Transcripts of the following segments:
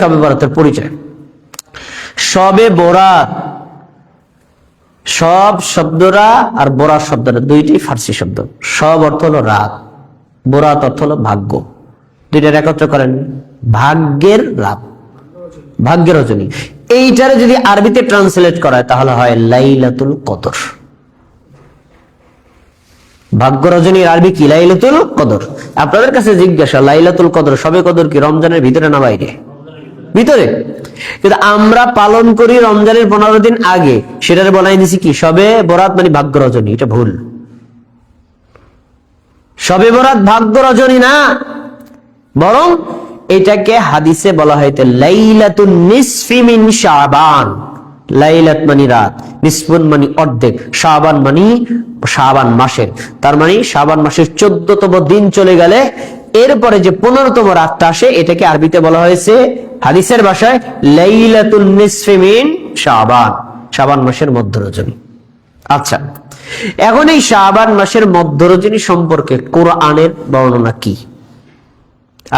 শবে বরাতের পরিচয়। শবে বরাত, সব শব্দরা আর বরাত শব্দরা দুইটাই ফার্সি শব্দ। সব অর্থ হলো রাত, বরাত অর্থ হলো ভাগ্য। দুইটার একত্র করেন, ভাগ্যের রাত, ভাগ্যের রজনী। এইটারে যদি আরবিতে ট্রান্সলেট করা হয় তাহলে হয় লাইলাতুল কদর। ভাগ্য রজনীর আরবি কি? লাইলাতুল কদর। আপনাদের কাছে জিজ্ঞাসা, লাইলাতুল কদর শবে কদর কি রমজানের ভিতরে না বাইরে? ভিতরে। কিন্তু আমরা পালন করি রমজানের 15 দিন আগে, সেটারে বলাই দিছি কি শবে বরাত, মানে ভাগ্য রজনী। এটা ভুল। শবে বরাত ভাগ্য রজনী না, বরং এটাকে হাদিসে বলা হয়েছে লাইলাতুন নিসফি মিন শাবান। লাইলাত মানে রাত, নিসফুন মানে অর্ধেক, শাবান মানে শাবান মাসের। তার মানে শাবান মাসের 14তম দিন চলে গেলে এরপরে যে 15তম রাতটা আসে, এটাকে আরবিতে বলা হয়েছে হাদিসের ভাষায় লাইলাতুন নিসফি মিন শাবান, শাবান মাসের মধ্য রজনী। আচ্ছা, এখন এই শাবান মাসের মধ্য রজনী সম্পর্কে কোরআনের বর্ণনা কি?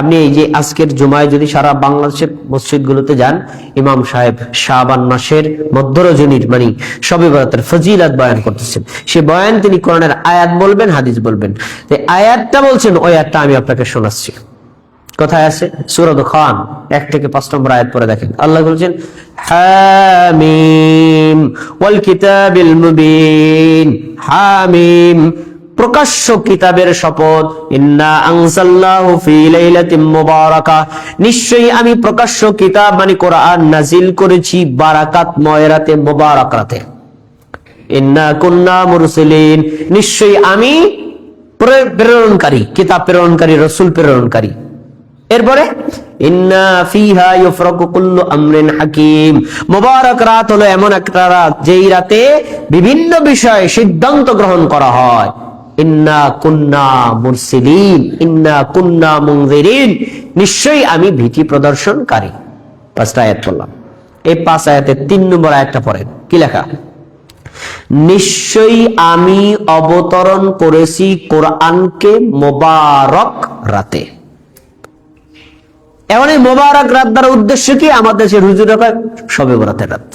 আপনি এই যে আজকের জুমায় যদি সারা বাংলাদেশের মসজিদগুলোতে যান, ইমাম সাহেব শাবান মাসের মধ্য রজনীর মানে শবে বরাতের ফজিলত বয়ান করতেছেন। সে বয়ান তিনি কোরআনের আয়াত বলবেন, হাদিস বলবেন। আয়াতটা বলছেন, ওই আয়াতটা আমি আপনাকে শোনাচ্ছি। কোথায় আছে? সূরা দুখান 1 থেকে 5 নম্বর আয়াত পড়ে দেখেন। আল্লাহ বলছেন, হামিম ওয়াল কিতাবিল মুবিন। হামিম, প্রকাশ্য কিতাবের শপথ। ইন্না আনজালনাহু ফি লাইলাতিন মুবারাকাহ, নিশ্চয়ই আমি প্রকাশ্য কিতাব মানে কোরআন নাজিল করেছি বারাকাতময় রাতে, মুবারাক রাতে। ইন্না কুন্না মুরসিলিন, নিশ্চয়ই আমি প্রেরণকারী, কিতাব প্রেরণকারী, রাসূল প্রেরণকারী। এরপরে ইন্না ফিহা ইউফরাকু কুল্লু আমরিন হাকিম, মুবারাক রাত হলো এমন একটা রাত যেই রাতে বিভিন্ন বিষয়ে সিদ্ধান্ত গ্রহণ করা হয়। ইন্না কুন্না মুরসিলিন, ইন্না কুন্না মুনজিরিন, নিশ্চয়ই আমি ভীতি প্রদর্শনকারী। 5টা আয়াত পড়লাম। এই 5 আয়াতের 3 নম্বর আয়াতটা পড়েন, কি লেখা? নিশ্চয়ই আমি অবতরণ করেছি কোরআনকে মোবারক রাতে। এখন এই মোবারক রাত দ্বারা উদ্দেশ্য কি? আমাদের দেশের হুজুররা কয় শবে বরাতের রাত।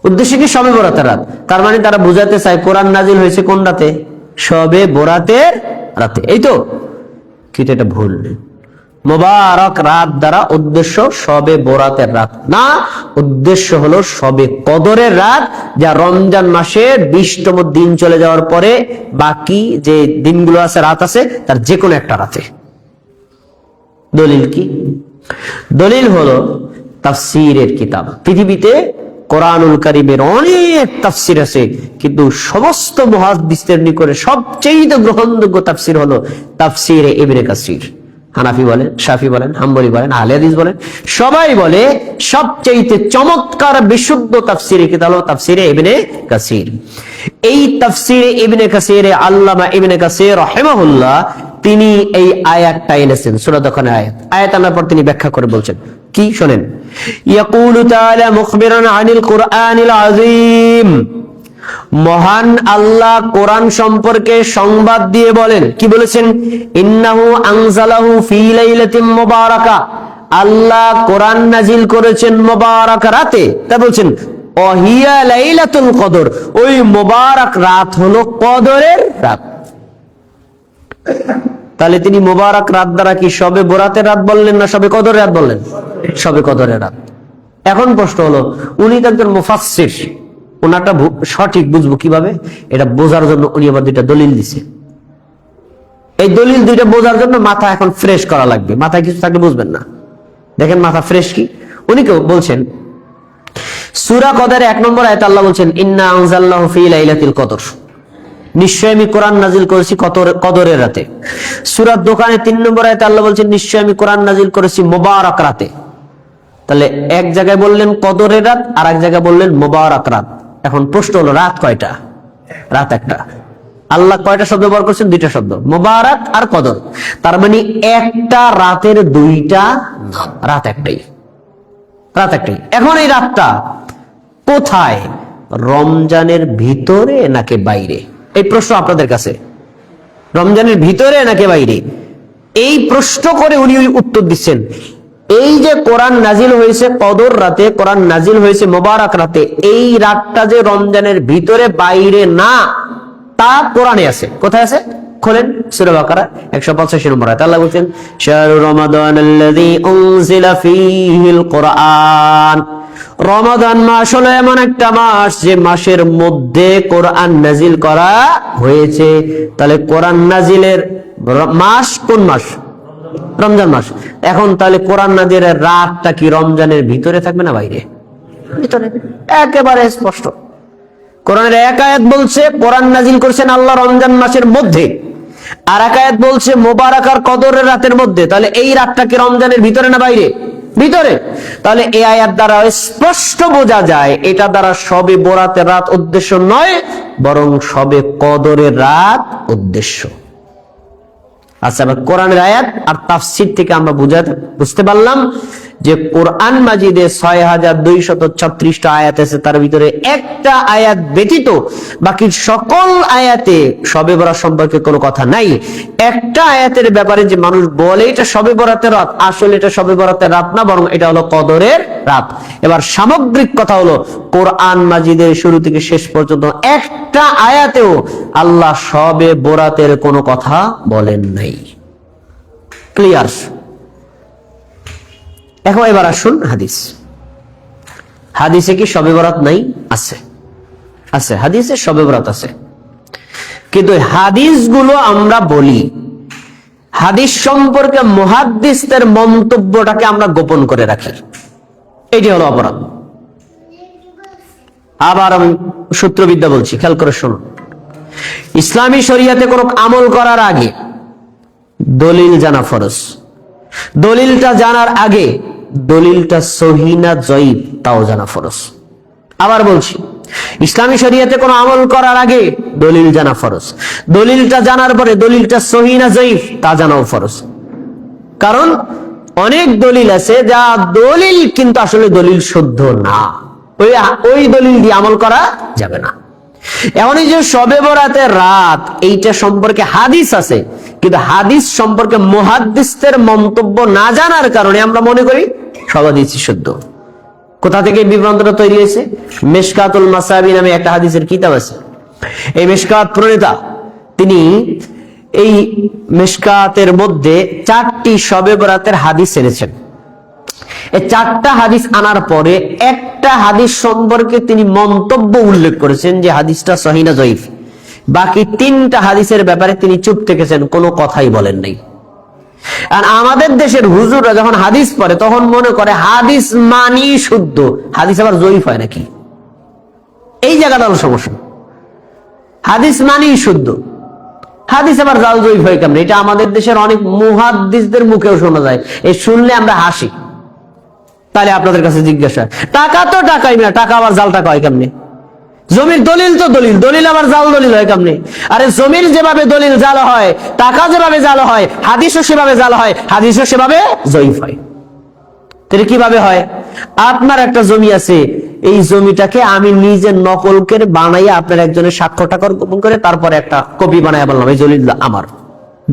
উদ্দেশ্য কি? শবে বরাতের রাত। তার মানে তারা বুঝাতে চায় কোরআন নাজিল হয়েছে কোন রাতে? শবে বরাতের রাতে। এই তো, কিন্তু এটা ভুল। মোবারক রাত দ্বারা উদ্দেশ্য শবে বরাতের রাত না, উদ্দেশ্য হলো শবে কদরের রাত, যা রমজান মাসের 20তম দিন চলে যাওয়ার পরে বাকি যে দিনগুলো আছে, রাত আছে, তার যে কোনো একটা রাতে। দলিল কি? দলিল হলো তাফসীরের কিতাব। পৃথিবীতে কোরআনুল কারীমের অনেক তাফসীর আছে, কিন্তু সমস্ত মুহাদ্দিসদের নিকটে সবচেয়ে গ্রহণযোগ্য তাফসীর হলো তাফসীরে ইবনে কাসির। হানাফি বলেন, শাফি বলেন, হাম্বলি বলেন, আহলে হাদিস বলেন, সবাই বলে সবচেয়ে চমৎকার বিশুদ্ধ তাফসীরের কিতাব হলো তাফসীরে ইবনে কাসির। এই তাফসীরে ইবনে কাসিরে আল্লামা ইবনে কাসির রাহিমাহুল্লাহ তিনি এই আয়াতটা এনেছেন, সূরা দুখানের আয়াত। আয়াত আনার পর তিনি ব্যাখ্যা করে বলছেন কি, শোনেন। ইয়াকুলু তাআলা মুখবিরান আনিল কুরআনিল আযীম, মহান আল্লাহ কোরআন সম্পর্কে সংবাদ দিয়ে বলেন, কি বলেছেন? ইন্নাহু আনজালাহু ফি লাইলাতিন মুবারাকা, আল্লাহ কোরআন নাজিল করেছেন মুবারাক রাতে। তা বলছেন ওয়াহিয়া লাইলাতুল কদর, ওই মুবারাক রাত হলো কদরের রাত। তাহলে তিনি মুবারাক রাত দ্বারা কি শবে বরাতের রাত বললেন না শবে কদরের রাত বললেন? শবে কদরের রাত। এখন প্রশ্ন হলো, উনি তো একজন মুফাসসির, ওনাটা সঠিক বুঝবো কিভাবে? এটা বোঝার জন্য উনি আবার 2টা দলিল দিছে। এই দলিল 2টা বোঝার জন্য মাথা এখন ফ্রেশ করা লাগবে। মাথায় কিছু থাকলে বুঝবেন না। দেখেন মাথা ফ্রেশ কি। উনি কেউ বলছেন সূরা কদরে 1 নম্বর আয়াতে আল্লাহ বলছেন ইন্না আনজালনাহু ফি লাইলাতিল কদর, নিশ্চয় আমি কোরআন নাজিল করেছি কদরের রাতে। সূরা দোকানে 3 নম্বর আয়াতে আল্লাহ বলছেন নিশ্চয় আমি কোরআন নাজিল করেছি মুবারক রাতে। তাহলে এক জায়গায় বললেন কদরের রাত, আর এক জায়গায় বললেন মুবারক রাত। এখন প্রশ্ন হলো, রাত কয়টা? রাত একটা। আল্লাহ কয়টা শব্দ ব্যবহার করছেন? 2টা শব্দ, মুবারক আর কদর। তার মানে একটা রাতের 2টা নাম, রাত একটাই, রাত একটাই। এখন এই রাতটা কোথায়? রমজানের ভিতরে নাকি বাইরে? এই প্রশ্ন আপনাদের কাছে। রমজানের ভিতরে নাকি বাইরে? এই প্রশ্ন করে উনি উত্তর দিচ্ছেন, এই যে কোরআন নাজিল হয়েছে কদর রাতে, কোরআন নাজিল হয়েছে মোবারক রাতে, এই রাতটা যে রমজানের ভিতরে বাইরে না, তা কোরআনে আছে। কোথায় আছে? খোলেন সূরা বাকারা 185 নম্বর আয়াত। আল্লাহ বলেন, শাহরু রমাদানাল্লাযী উনজিলা ফীহিল কুরআন। রমাদান মাস হলো এমন একটা মাস যে মাসের মধ্যে কোরআন নাজিল করা হয়েছে। তাহলে কোরআন নাজিলের মাস কোন মাস? রমজান মাস। এখন তাহলে কোরআন নাজিলের রাতটা কি রমজানের ভিতরে থাকবে না বাইরে? ভিতরে, একেবারে স্পষ্ট। কোরআনের এক আয়াত বলছে কোরআন নাজিল করেছেন আল্লাহ রমজান মাসের মধ্যে, আর এক আয়াত বলছে মোবারক আর কদরের রাতের মধ্যে। তাহলে এই রাতটা কি রমজানের ভিতরে না বাইরে? ভিতরে। তাহলে এই আয়াত দ্বারা স্পষ্ট বোঝা যায় এটা দ্বারা শবে বরাতের রাত উদ্দেশ্য নয়, বরং শবে কদরের রাত উদ্দেশ্য। আচ্ছা, কোরআনের আয়াত আর তাফসীর থেকে আমরা বুঝতে পারলাম যে কোরআন মাজিদে 6236টা আয়াত আছে, তার ভিতরে একটা আয়াত ব্যতীত বাকি সকল আয়াতে শবে বরাত সম্পর্কে কোনো কথা নাই। একটা আয়াতের ব্যাপারে যে মানুষ বলে এটা শবে বরাতের রাত, আসলে এটা শবে বরাতের রাত না, বরং এটা হলো কদরের রাত। এবার সামগ্রিক কথা হলো, কোরআন মাজিদের শুরু থেকে শেষ পর্যন্ত একটা আয়াতেও আল্লাহ শবে বরাতের কোনো কথা বলেন নাই। ক্লিয়ার? এখন এবার আসুন হাদিস। হাদিসে কি শবে বরাত নাই? আছে, আছে, হাদিসে শবে বরাত আছে। কিন্তু হাদিসগুলো আমরা বলি, হাদিস সম্পর্কে মুহাদ্দিসদের মন্তব্যটাকে আমরা গোপন করে রাখি, এটি হলো অপরাধ। আবার আমি সূত্রবিদ্যা বলছি, খেয়াল করে শুনুন। ইসলামী শরিয়াতে কোনো আমল করার আগে দলিল জানা ফরজ। দলিলটা জানার আগে দলিলটা সহিহ না জয়ীফ তাও জানা ফরজ। আবার বলছি, ইসলামী শরিয়াতে কোনো আমল করার আগে দলিল জানা ফরজ। দলিলটা জানার পরে দলিলটা সহিহ না জয়ীফ তা জানাও ফরজ। কারণ অনেক দলিল আছে যা দলিল কিন্তু আসলে দলিল শুদ্ধ না, ওই দলিল দিয়ে আমল করা যাবে না। এমনই যে শবে বরাতের রাত এইটা সম্পর্কে হাদিস আছে, কিন্তু হাদিস সম্পর্কে মুহাদ্দিসদের মন্তব্য না জানার কারণে আমরা মনে করি সব হাদিস শুদ্ধ। কোথা থেকে বিভ্রান্তটা তৈরি হয়েছে? মিশকাতুল মাসাবি নামে একটা হাদিসের কিতাব আছে। এই মিশকাত প্রণেতা তিনি এই মিশকাতের মধ্যে 4টি শবে বরাতের হাদিস এনেছেন। এই 4টা হাদিস আনার পরে একটা হাদিস সম্পর্কে তিনি মন্তব্য উল্লেখ করেছেন যে হাদিসটা সহিহ না জয়ীফ। বাকি 3টা হাদিসের ব্যাপারে তিনি চুপ থেকেছেন, কোনো কথাই বলেন নাই। আর আমাদের দেশের হুজুররা যখন হাদিস পড়ে তখন মনে করে হাদিস মানি শুদ্ধ, হাদিস আবার জয়ীফ হয় নাকি? এই জায়গাটা হলো সমস্যা। হাদিস মানি শুদ্ধ, হাদিস আবার জাল জয়ীফ হয় কেমন? এটা আমাদের দেশের অনেক মুহাদ্দিসদের মুখেও শোনা যায়। এই শুনলে আমরা হাসি। তাহলে আপনাদের কাছে জিজ্ঞাসা, টাকা তো টাকাই না, টাকা আবার জাল টাকা হয় কেমনে? জমির দলিল তো দলিল, দলিল আবার জাল দলিল হয় কেমনে? আরে জমির যেভাবে দলিল জাল হয়, টাকা যেভাবে জাল হয়, হাদিসও সেভাবে জাল হয়, হাদিসও সেভাবে জয়ীফ হয়। তাহলে কিভাবে হয়? আপনার একটা জমি আছে, এই জমিটাকে আমি নিজে নকল করে বানাইয়া আপনার একজনের স্বাক্ষর টাক্ষর গোপন করে তারপরে একটা কপি বানাইয়া বললাম এই দলিল আমার,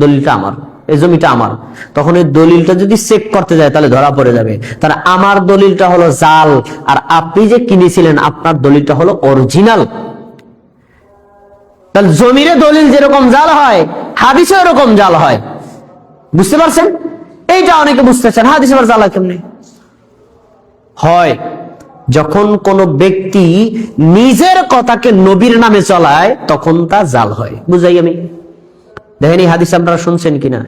দলিলটা আমার, এই জমিটা আমার। তখন এই দলিলটা যদি চেক করতে যায় তাহলে ধরা পড়ে যাবে। তাহলে আমার দলিলটা হলো জাল, আর আপনি যে কিনেছিলেন আপনার দলিলটা হলো অরিজিনাল। তাহলে জমিরে দলিল যেরকম জাল হয়, হাদিসে এরকম জাল হয়। বুঝতে পারছেন? এইটা অনেকে বুঝতেছেন, হাদিস আবার জাল হয় কেমনে? হয় যখন কোন ব্যক্তি নিজের কথাকে নবীর নামে চলায় তখন তা জাল হয়। বুঝাই আমি? দেখেন এই হাদিস আপনারা শুনছেন কিনা?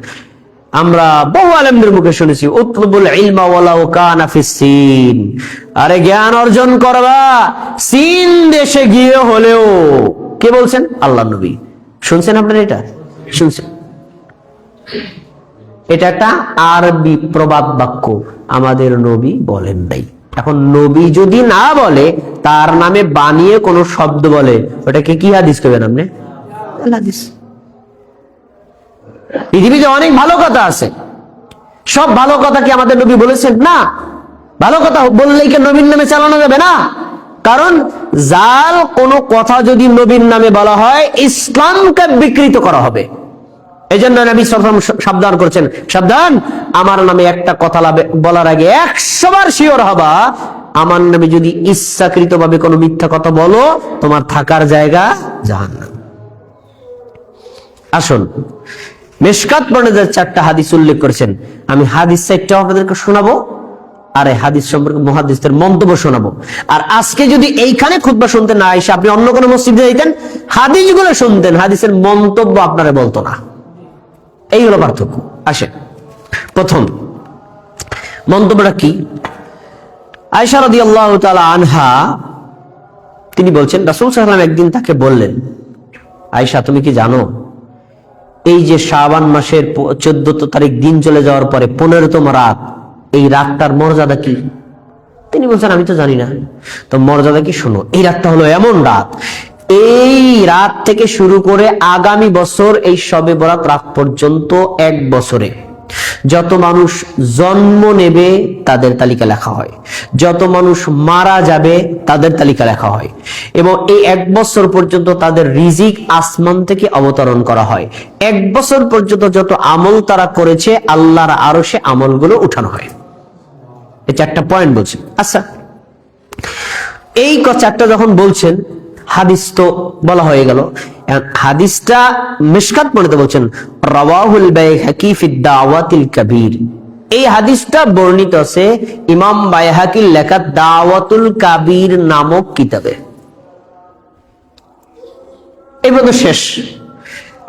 আমরা বহু আলেমদের মুখে শুনেছি, উতলুবুল ইলমা ওয়ালাউ কানা ফিস সিন। আরে জ্ঞান অর্জন করবা সিন দেশে গিয়ে হলেও। কে বলছেন? আল্লাহর নবী। শুনছেন আপনারা? এটা শুনছেন? এটা একটা আরবি প্রবাদ বাক্য, আমাদের নবী বলেন নাই। এখন নবী যদি না বলে, তার নামে বানিয়ে কোন শব্দ বলে, ওটাকে কি হাদিস কবেন আপনি? হাদিস। পৃথিবীতে অনেক ভালো কথা আছে, সব ভালো কথা কি আমাদের নবী বলেছেন? না। ভালো কথা বললেই কি নবীর নামে চালানো যাবে না? কারণ জাল কোন কথা যদি নবীর নামে বলা হয় ইসলামকে বিকৃত করা হবে। এই জন্য নবী সাল্লাল্লাহু আলাইহি ওয়াসাল্লাম সাবধান করেছেন, সাবধান, আমার নামে একটা কথা বলার আগে 100 বার শিওর হবা। আমার নামে যদি ইচ্ছাকৃতভাবে কোনো মিথ্যা কথা বলো, তোমার থাকার জায়গা জাহান্নাম। আসুন, মিশকাত বর্ণনায় 4টা হাদিস উল্লেখ করেছেন। আমি হাদিস 4টা আপনাদেরকে শোনাবো, আর এই হাদিস সম্পর্কে মুহাদ্দিসদের মন্তব্য শোনাবো। আর আজকে যদি এইখানে খুতবা শুনতে না এসে আপনি অন্য কোনো মসজিদে যাইতেন, হাদিসগুলো শুনতেন, হাদিসের মন্তব্য আপনারা বলতো না। এই হলো পার্থক্য। আসেন, প্রথম মন্তব্যটা কি? আয়েশা রাদিয়াল্লাহু তাআলা আনহা তিনি বলছেন, রাসূল সাল্লাল্লাহু আলাইহি ওয়াসাল্লাম একদিন তাকে বললেন, আয়েশা তুমি কি জানো এই যে শাবান মাসের 14 তারিখ দিন চলে যাওয়ার পরে 15তম রাত, এই রাতটার মর্যাদা কি? তিনি বলছেন আমি তো জানি না। তো মর্যাদা কি শোনো, এই রাতটা হলো এমন রাত, এই রাত থেকে শুরু করে আগামী বছর এই শবে বরাত রাত পর্যন্ত 1 বছরে যত মানুষ জন্ম নেবে তাদের তালিকা লেখা হয়, যত মানুষ মারা যাবে তাদের তালিকা লেখা হয়, এবং এই 1 বছর পর্যন্ত তাদের রিজিক আসমান থেকে অবতরণ করা হয়। 1 বছর পর্যন্ত যত আমল তারা করেছে আল্লাহর আরশে আমলগুলো উঠানো হয়। এই 4টা পয়েন্ট বলছেন। আচ্ছা, এই 4টা যখন বলছেন, হাদিস তো বলা হয়ে গেল, হাদিসটা মিশকাত বর্ণিত বলছেন রাওয়াহুল বাইহাকি ফি দাওয়াতিল কাবীর। এই হাদিসটা বর্ণিত আছে ইমাম বাইহাকির লেখা দাওয়াতুল কাবীর নামক কিতাবে। এই পর্যন্ত শেষ।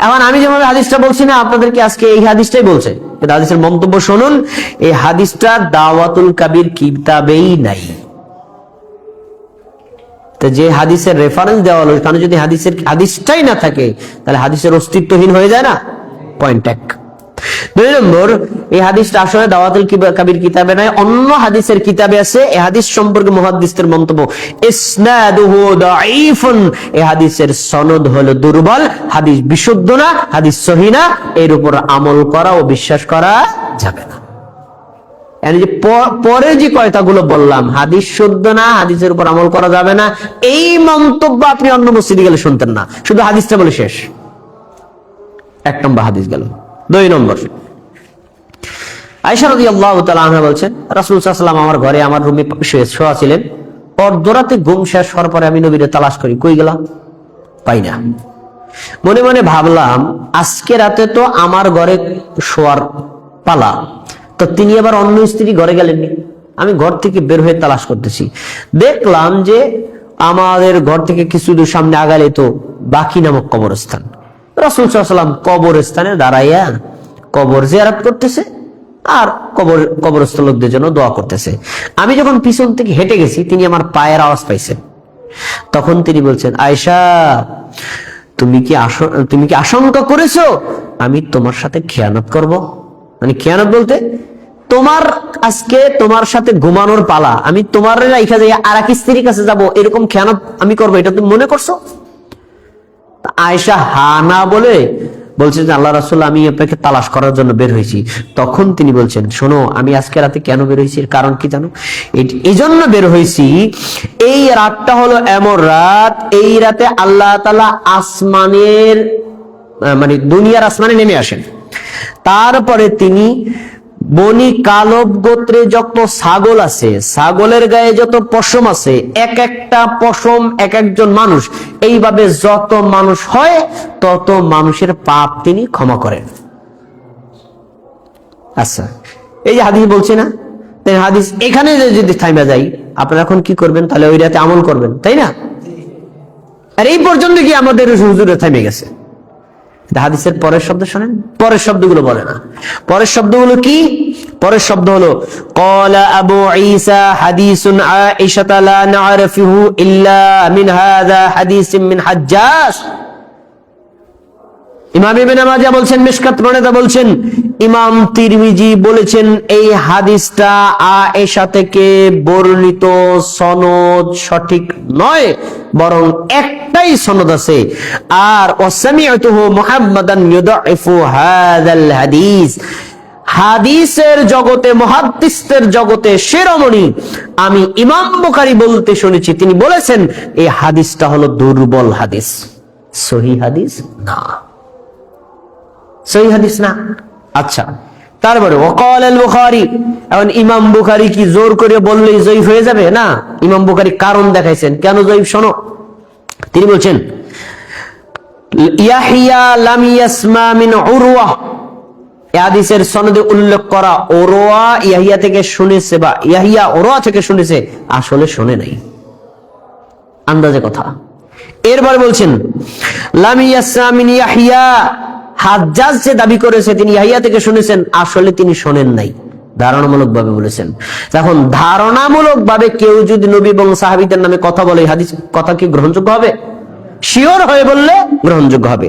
এখন আমি যেভাবে হাদিসটা বলছি না, আপনাদেরকে আজকে এই হাদিসটাই বলছে, কিন্তু হাদিসের মন্তব্য শুনুন। এই হাদিসটা দাওয়াতুল কাবীর কিতাবেই নাই। তো যে হাদিসের রেফারেন্স দেওয়া হলো, কারণ যদি হাদিসটাই না থাকে তাহলে হাদিসের অস্তিত্বহীন হয়ে যায় না। পয়েন্ট 1। 2 নম্বর, এই হাদিসটা আসলে দাওয়াতুল কাবীর কিতাবে নাই, অন্য হাদিসের কিতাবে আছে। এই হাদিস সম্পর্কে মুহাদ্দিসদের মন্তব্য ইসনাদুহু দাঈফুন, এই হাদিসের সনদ হলো দুর্বল, হাদিস বিশুদ্ধ না, হাদিস সহিহ না, এর উপর আমল করা ও বিশ্বাস করা যাবে না। যে পরে যে কয়টাগুলো বললাম, হাদিস শুদ্ধ না, হাদিসের উপর আমল করা যাবে না, এই মন্তব্য আপনি অন্য মসজিদে গেলে শুনতেন না। শুধু হাদিসটা বলে শেষ। 1 নম্বর হাদিস গেল। 2 নম্বর, আয়েশা রাদিয়াল্লাহু তাআলা আনহা বলছেন, রাসূল সাল্লাল্লাহু আলাইহি ওয়াসাল্লাম আমার ঘরে আমার রুমে শোয়া ছিলেন। অর্ধরাতে ঘুম শেষ হওয়ার পরে আমি নবীরে তালাশ করি, কই গেল, পাই না। মনে মনে ভাবলাম আজকে রাতে তো আমার ঘরে শোয়ার পালা, তো তিনি আবার অন্য স্ত্রী ঘরে গেলেননি। আমি ঘর থেকে বের হয়ে তালাশ করতেছি, দেখলাম যে আমাদের ঘর থেকে কিছু দূর সামনে আগালে তো বাকি নামক কবরস্থান। রাসূল সাল্লাল্লাহু আলাইহি ওয়াসাল্লাম কবরস্থানে দাঁড়াইয়া কবর জিয়ারত করতেছে আর কবরস্থ লোকদের জন্য দোয়া করতেছে। আমি যখন পিছন থেকে হেঁটে গেছি, তিনি আমার পায়ের আওয়াজ পাইছেন। তখন তিনি বলছেন, আয়েশা তুমি কি আশঙ্কা করেছো আমি তোমার সাথে খেয়ানত করব? মানে খেয়ানত বলতে, তোমার আজকে তোমার সাথে ঘুমানোর পালা, আমি তোমার রাইখা যাই আর এক স্ত্রীর কাছে যাব, এরকম খেয়ানত আমি করবো, এটা তুমি মনে করছো? আয়েশা হা না বলে বলছে যে আল্লাহ রাসূল আমি আপনাকে তালাশ করার জন্য বের হয়েছি। তখন তিনি বলছেন, শোনো আমি আজকে রাতে কেন বের হয়েছি, এর কারণ কি জানো? এই জন্য বের হয়েছি, এই রাতটা হলো এমন রাত, এই রাতে আল্লাহ তাআলা আসমানের মানে দুনিয়ার আসমানে নেমে আসেন। তারপরে তিনি বনি কালব গোত্রে যত ছাগল আছে, ছাগলের গায়ে যত পশম আছে, এক একটা পশম এক একজন মানুষ, এইভাবে যত মানুষ হয় তত মানুষের পাপ তিনি ক্ষমা করেন। আচ্ছা, এই যে হাদিস বলছে না, হাদিস এখানে যদি থাইমা যাই, আপনারা এখন কি করবেন? তাহলে ওই রাতে আমল করবেন, তাই না? আর এই পর্যন্ত কি আমাদের হুজুরে থামে গেছে? হাদিসের পরের শব্দ শোনেন, পরের শব্দগুলো বলে না। পরের শব্দগুলো কি? পরের শব্দ হলো ক্বালা আবু ঈসা হাদিসুন আয়েশা লা না'রিফুহু ইল্লা মিন হাযা হাদিসিন মিন হাজ্জাজ। ইমাম ইবনে মাজাহ বলছেন, মিশকাত বর্ণনা বলছেন, ইমাম তিরমিজি বলেছেন এই হাদিসটা আয়েশা থেকে বর্ণিত, সনদ সঠিক নয়, বরং একটাই সনদ আছে। আর ওয়াসামি'তুহু মুহাম্মাদান ইউদাইফু হাযাল হাদিস, হাদিসের জগতে, মুহাদ্দিসদের জগতে শিরোমণি আমি ইমাম বুখারী বলতে শুনেছি, তিনি বলেছেন এই হাদিসটা হলো দুর্বল হাদিস, সহিহ হাদিস না। সহিহ হাদিস না। আচ্ছা, তারপরে ওয়াকাল আল বুখারী, এখন ইমাম বুখারী কি জোর করে বললেই জয়ীফ হয়ে যাবে? না, ইমাম বুখারী কারণ দেখাইছেন কেন জয়ীফ। শোনো, তিনি বলছেন ইয়াহইয়া লাম ইয়াসমা মিন উরওয়া, এই হাদিসের সনদে উল্লেখ করা উরওয়া ইয়াহইয়া থেকে শুনেছে বা ইয়াহইয়া উরওয়া থেকে শুনেছে, আসলে শুনে নাই, আন্দাজে কথা। এরপরে বলছেন লাম ইয়াসমা মিন ইয়াহইয়া, হাজ্জাজ যে দাবি করেছে তিনি ইয়াহইয়া থেকে শুনেছেন, আসলে তিনি শোনেন নাই, ধারণামূলক ভাবে বলেছেন। এখন ধারণামূলক ভাবে কেউ যদি নবী এবং সাহাবীদের নামে কথা বলে, হাদিস কথা কি গ্রহণযোগ্য হবে? শিওর হয়ে বললে গ্রহণযোগ্য হবে।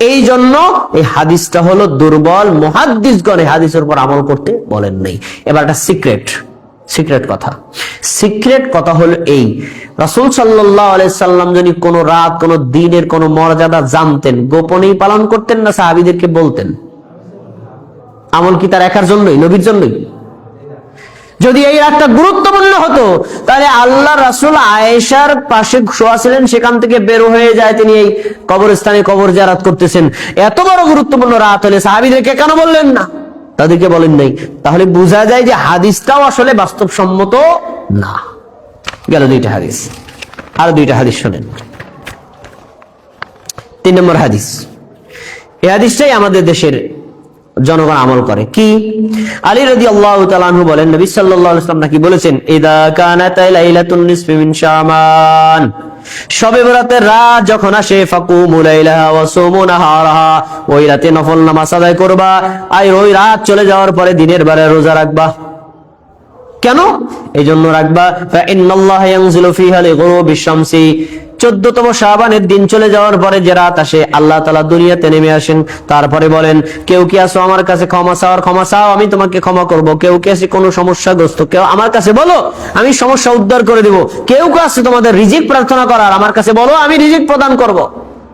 এই জন্য এই হাদিসটা হলো দুর্বল, মুহাদ্দিসগণ এই হাদিসের উপর আমল করতে বলেন নাই। এবার একটা সিক্রেট কথা হলো এই, রাসূল সাল্লাল্লাহু আলাইহি সাল্লাম যদি কোন রাত কোন দিনের কোন মর্যাদা জানতেন, গোপনেই পালন করতেন না সাহাবীদেরকে বলতেন? আমল কি তার একার জন্যই, নবীর জন্যই? যদি এই রাতটা গুরুত্বপূর্ণ হতো তাহলে আল্লাহ রাসূল আয়েশার পাশে শোয়া ছিলেন, সেখান থেকে বের হয়ে যায় তিনি এই কবরস্থানে কবর জিয়ারত করতেছেন। এত বড় গুরুত্বপূর্ণ রাত হলে সাহাবীদেরকে কেন বললেন না? তাদেরকে বলেন নাই। তাহলে বোঝা যায় যে হাদিসটাও আসলে বাস্তবসম্মত না। গেল দুইটা হাদিস, আর দুইটা হাদিস শোনেন। 3 নম্বর হাদিস, এই হাদিসটাই আমাদের দেশের জনগণ আমল করে। কি? আলী রাদিয়াল্লাহু তাআলা আনহু বলেন, নবী সাল্লাল্লাহু আলাইহি ওয়াসাল্লাম নাকি বলেছেন, ইদা কানাত লাইলাতুন নিসফি মিন শাবান, শবে বরাতের রাত যখন আসে, ফাকুমু লাইলাহা ওয়া সুমু নাহারাহা, ওই রাতে নফল নামাজ আদায় করবা, আর ওই রাত চলে যাওয়ার পরে দিনের বেলা রোজা রাখবা। কেন এই জন্য রাখবা? ফা ইন্নাল্লাহা ইয়ানজিলু ফিহা লিগুরুবিশ শামসি, 14তম শাবানের দিন চলে যাওয়ার পরে যে রাত আসে, আল্লাহ তাআলা দুনিয়াতে নেমে আসেন। তারপরে বলেন, কেউ কি আসো আমার কাছে ক্ষমা চাও, আমি তোমাকে ক্ষমা করব। কেউ কি আছে কোনো সমস্যাগ্রস্ত, কেউ আমার কাছে বলো, আমি সমস্যা উদ্ধার করে দিব। কেউ কি আছে তোমাদের রিজিক প্রার্থনা করার, আমার কাছে বলো, আমি রিজিক প্রদান করব।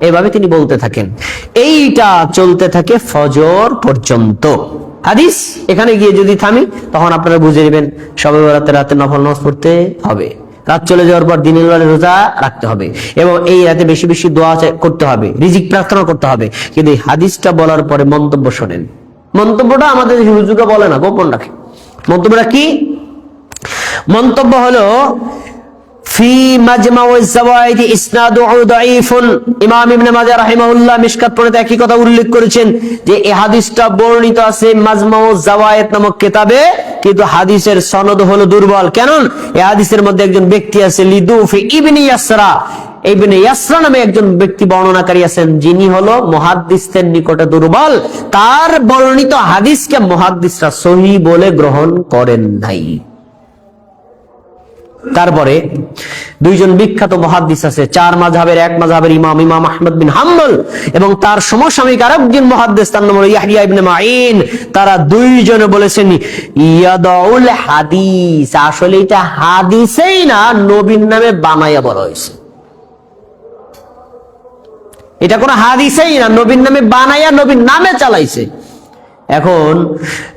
এভাবে তিনি বলতে থাকেন। এইটা চলতে থাকে ফজর পর্যন্ত। হাদিস এখানে গিয়ে যদি থামি, তখন আপনারা বুঝে নেবেন শবে বরাতের রাতে নফল নামাজ পড়তে হবে, রাত চলে যাওয়ার পর দিনের বেলা রোজা রাখতে হবে, এবং এই রাতে বেশি বেশি দোয়া করতে হবে, রিজিক প্রার্থনা করতে হবে। কিন্তু এই হাদিসটা বলার পরে মন্তব্য শোনেন। মন্তব্যটা আমাদের হুজুররা বলে না, গোপন রাখে। মন্তব্যটা কি? মন্তব্য হলো ফি মাজমাউজ যাওয়াইদ ইসনাদুহু দাঈফুন। ইমাম ইবনে মাজাহ রাহিমাহুল্লাহ মিশকাত পড়ে একই কথা উল্লেখ করেছেন যে এই হাদিসটা বর্ণিত আছে মাজমাউজ যাওয়াইদ নামক কিতাবে, কিন্তু হাদিসের সনদ হলো দুর্বল। কেন? এই হাদিসের মধ্যে একজন ব্যক্তি আছে লিদুফি ইবনে ইয়াসরা, ইবনে ইয়াসরা নামে একজন ব্যক্তি বর্ণনাকারী আছেন, যিনি হলো মুহাদ্দিসদের নিকটে দুর্বল। তার বর্ণিত হাদিসকে মুহাদ্দিসরা সহিহ বলে গ্রহণ করেন নাই। তারপরে দুইজন বিখ্যাত মুহাদ্দিস আছে, 4 মাযহাবের এক মাযহাবের ইমাম আহমদ বিন হাম্বল, এবং তার সমসাময়িক আরেকজন মুহাদ্দিস, তার নাম হলো ইয়াহইয়া ইবনে মাঈন। তারা দুইজনে বলেছেন ইয়াদাউল হাদিস, আসলে এটা হাদিসেই না, নবীর নামে বানায়া বলা হয়েছে। এটা কোনো হাদিসেই না, নবীর নামে বানায়া নবীর নামে চালাইছে। এখন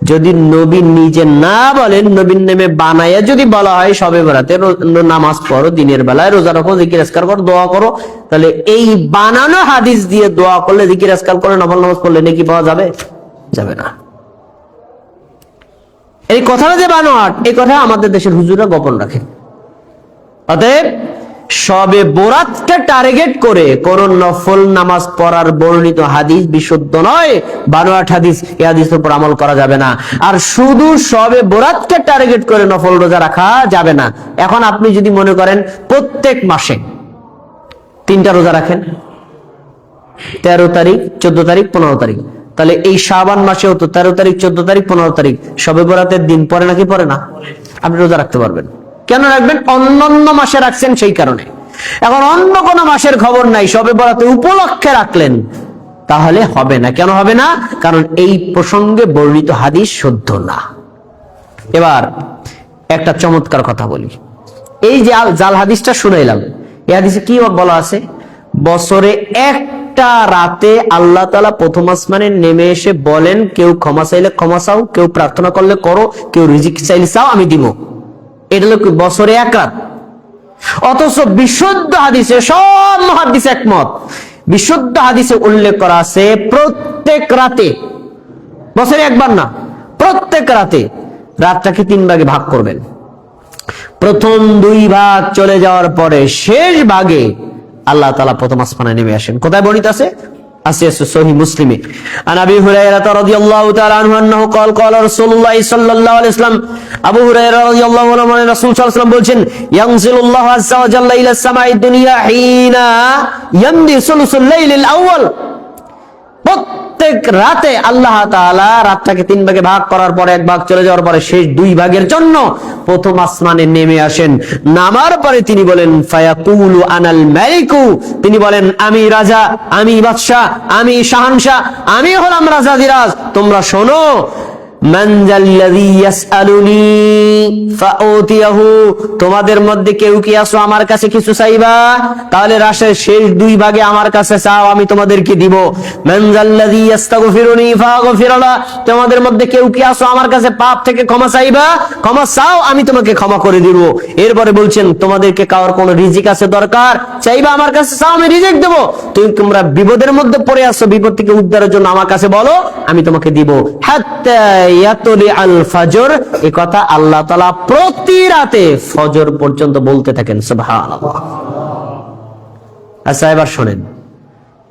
যদি নবী নিজে না বলেন, নবীর নামে বানায়া যদি বলা হয় শবে বরাতে নামাজ পড়ো, দিনের বেলায় রোজা রাখো, জিকির আজকার করো, দোয়া করো, তাহলে এই বানানো হাদিস দিয়ে দোয়া করলে, জিকির আজকার করে নফল নামাজ পড়লে নেকি পাওয়া যাবে? যাবে না। এই কথাটা যে বানোয়াট, এই কথা আমাদের দেশের হুজুররা গোপন রাখে। অতএব শবে বরাতকে টার্গেট করে কোন নফল নামাজ পড়ার বর্ণিত হাদিস বিশুদ্ধ নয়, বানোয়াট হাদিস। এই হাদিসের উপর আমল করা যাবে না। আর শুধু শবে বরাতকে টার্গেট করে নফল রোজা রাখা যাবে না। এখন আপনি যদি মনে করেন প্রত্যেক মাসে 3টা রোজা রাখেন, 13 তারিখ, 14 তারিখ, 15 তারিখ, তাহলে এই শাবান মাসেও তো 13 তারিখ, 14 তারিখ, 15 তারিখ শবে বরাতের দিন পরে নাকি পরে না? আপনি রোজা রাখতে পারবেন। কেন রাখবেন? অন্যান্য মাসে রাখছেন সেই কারণে। এখন অন্য কোন মাসের খবর নাই, শবে বরাতে উপলক্ষে রাখলেন, তাহলে হবে না। কেন হবে না? কারণ এই প্রসঙ্গে বর্ণিত হাদিস শুদ্ধ না। এবার একটা চমৎকার কথা বলি। এই যে জাল হাদিসটা শুনাইলাম, এই হাদিসে কি বলা আছে? বছরে একটা রাতে আল্লাহ তাআলা প্রথম আসমানে নেমে এসে বলেন, কেউ ক্ষমা চাইলে ক্ষমা চাও, কেউ প্রার্থনা করলে করো, কেউ রিজিক চাইলে চাও, আমি দিব। এটা হলো বছরে এক রাত। অথচ বিশুদ্ধ হাদিসে, সব মুহাদ্দিস একমত, বিশুদ্ধ হাদিসে উল্লেখ করা আছে প্রত্যেক রাতে বছরে একবার না, প্রত্যেক রাতে রাতটাকে 3 ভাগে ভাগ করবেন। প্রথম 2 ভাগ চলে যাওয়ার পরে শেষ ভাগে আল্লাহ তাআলা প্রথম আসমানে নেমে আসেন। কোথায় বর্ণিত আছে? সহিহ মুসলিমে। আন আবি হুরায়রা রাদিয়াল্লাহু তাআলা আনহু আন্নাহু ক্বাল ক্বালা রাসূলুল্লাহ সাল্লাল্লাহু আলাইহি ওয়াসাল্লাম, আবু হুরায়রা রাদিয়াল্লাহু আনহু রাসূল সাল্লাল্লাহু আলাইহি ওয়াসাল্লাম বলেন, ইয়ানজিলুল্লাহু আযজা ওয়া জাল্লা ইলা সামাঈদ দুনিয়া হিনা ইয়ামদি সুলুসুল লাইলিল আউয়াল। প্রত্যেক রাতে আল্লাহ তাআলা রাতটাকে 3 ভাগে ভাগ করার পরে 1 ভাগ চলে যাওয়ার পরে শেষ 2 ভাগের জন্য প্রথম আসমানে নেমে আসেন। নামার পরে তিনি বলেন, ফায়াকুলু আনাল মালিকু, তিনি বলেন আমি রাজা, আমি বাদশা, আমি শাহানশাহ, আমি হলাম রাজাধিরাজ। তোমরা শোনো, মান জাল্লাযী ইয়াসআলুনি ফাউতিয়াহু, তোমাদের মধ্যে কেউ কি আছো আমার কাছে কিছু চাইবা? তাহলে রাশের শেষ 2 ভাগে আমার কাছে চাও, আমি তোমাদেরকে দিব। মান জাল্লাযী ইস্তাগফিরুনি ফাগফিরলা, তোমাদের মধ্যে কেউ কি আছো আমার কাছে পাপ থেকে ক্ষমা চাইবা? ক্ষমা চাও, আমি তোমাকে ক্ষমা করে দিব। এরপরে বলছেন, তোমাদেরকে কারোর কোনো রিজিক আছে দরকার, চাইবা আমার কাছে চাও, আমি রিজিক দেব। তোমরা বিপদের মধ্যে পড়ে আছো, বিপদ থেকে উদ্ধারের জন্য আমার কাছে বলো, আমি তোমাকে দিব। হাত্তা ইয়াতুলি আল ফজর, এই কথা আল্লাহ তাআলা প্রতি রাতে ফজর পর্যন্ত বলতে থাকেন। সুবহানাল্লাহ। আচ্ছা, এবার শুনেন,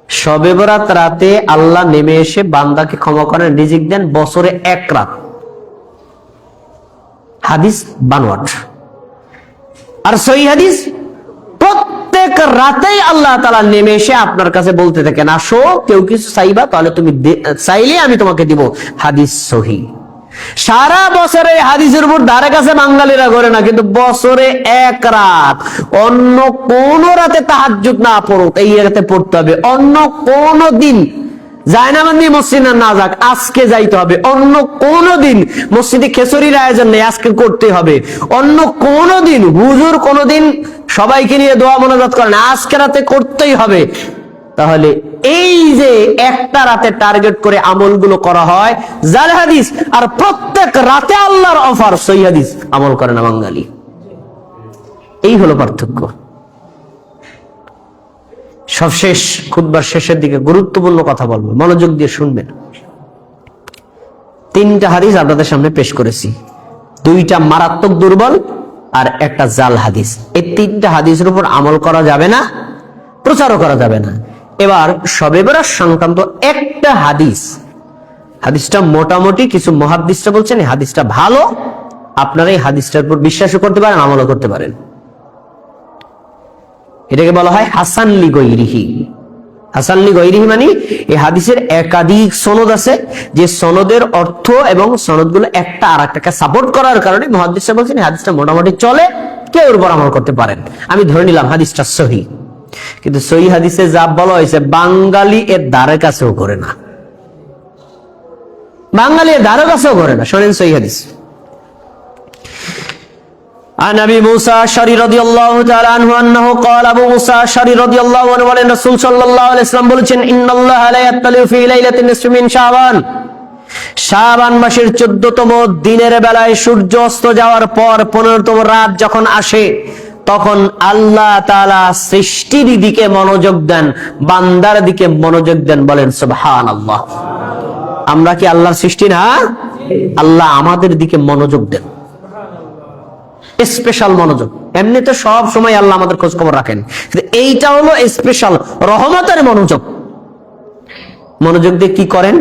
শবে বরাত রাতে আল্লাহ নেমে এসে বান্দাকে ক্ষমা করেন, রিজিক দেন বছরে 1 রাত। হাদিস বানোয়াট। আর সহিহ হাদিস, প্রত্যেক রাতেই আল্লাহ তাআলা নেমে এসে আপনার কাছে বলতে থাকেন, আসো কেউ কিছু চাইবা, তাহলে তুমি চাইলে আমি তোমাকে দিব। হাদিস সহিহ। সারা বছরে হাদিসের উপর ধারে কাছে বাঙালিরা করে না, কিন্তু বছরে 1 রাত, অন্য কোন রাতে তাহাজ্জুদ না পড়ুক, এই রাতে পড়তে হবে। অন্য কোন দিন জায়নামাজ নিয়ে মসজিদে না যাক, আজকে যাইতে হবে। অন্য কোন দিন মসজিদে খিচুড়ির আয়োজন নেই, আজকে করতে হবে। অন্য কোন দিন হুজুর কোনদিন সবাইকে নিয়ে দোয়া মোনাজাত করেন, আজকে রাতে করতেই হবে। তাহলে এই যে একটা রাতে টার্গেট করে আমলগুলো করা হয় জাল হাদিস, আর প্রত্যেক রাতে আল্লাহর অফার সহিহ হাদিস আমল করে না বাঙালি। এই হলো পার্থক্য। সবশেষ খুতবার শেষের দিকে গুরুত্বপূর্ণ কথা বলবো, মনোযোগ দিয়ে শুনবেন। 3টা হাদিস আপনাদের সামনে পেশ করেছি, 2টা মারাত্মক দুর্বল আর একটা জাল হাদিস। এই 3টা হাদিসের উপর আমল করা যাবে না, প্রচারও করা যাবে না। এবার শবে বরাত সংক্রান্ত একটা হাদিস, হাদিসটা মোটামুটি কিছু মুহাদ্দিসরা বলছেন এই হাদিসটা ভালো, আপনারা এই হাদিসটার উপর বিশ্বাসও করতে পারেন, আমলও করতে পারেন। এটাকে বলা হয় হাসান লি গায়রিহি। হাসান লি গায়রিহি মানে এই হাদিসের একাধিক সনদ আছে, যে সনদের অর্থ এবং সনদগুলো একটা আরেকটাকে সাপোর্ট করার কারণে মুহাদ্দিসরা বলছেন এই হাদিসটা মোটামুটি চলে, কেউ এর উপর আমল করতে পারেন। আমি ধরে নিলাম হাদিসটা সহিহ, কিন্তু সহিহ হাদিসে যা বলা হয়েছে বাঙালি এর ধারে কাছেও করে না, বাঙালি এর ধারে কাছেও করে না। শোনেন সহিহ হাদিস। عن ابي موسى الاشعري رضي الله تعالى عنه انه قال, আবু মুসা আশআরী রাদিয়াল্লাহু আনহু বলেন, রাসূল সাল্লাল্লাহু আলাইহি ওয়াসাল্লাম বলেছেন, ইন্নাল্লাহা লা ইয়াত্তালিউ ফি লাইলাতিন নিসফি মিন শাবান, শাবান মাসের 14তম দিনের বেলায় সূর্য অস্ত যাওয়ার পর 15তম রাত যখন আসে, তখন আল্লাহ তাআলা সৃষ্টির দিকে মনোযোগ দেন, বান্দার দিকে মনোযোগ দেন। বলেন সুবহানাল্লাহ। আমরা কি আল্লাহর সৃষ্টি না? আল্লাহ আমাদের দিকে মনোযোগ দেন, স্পেশাল মনোযোগ। এমনিতে সব সময় আল্লাহ আমাদের খোঁজ খবর রাখেন, এইটা হলো স্পেশাল রহমতের মনোযোগ। মনোযোগ দিয়ে কি করেন?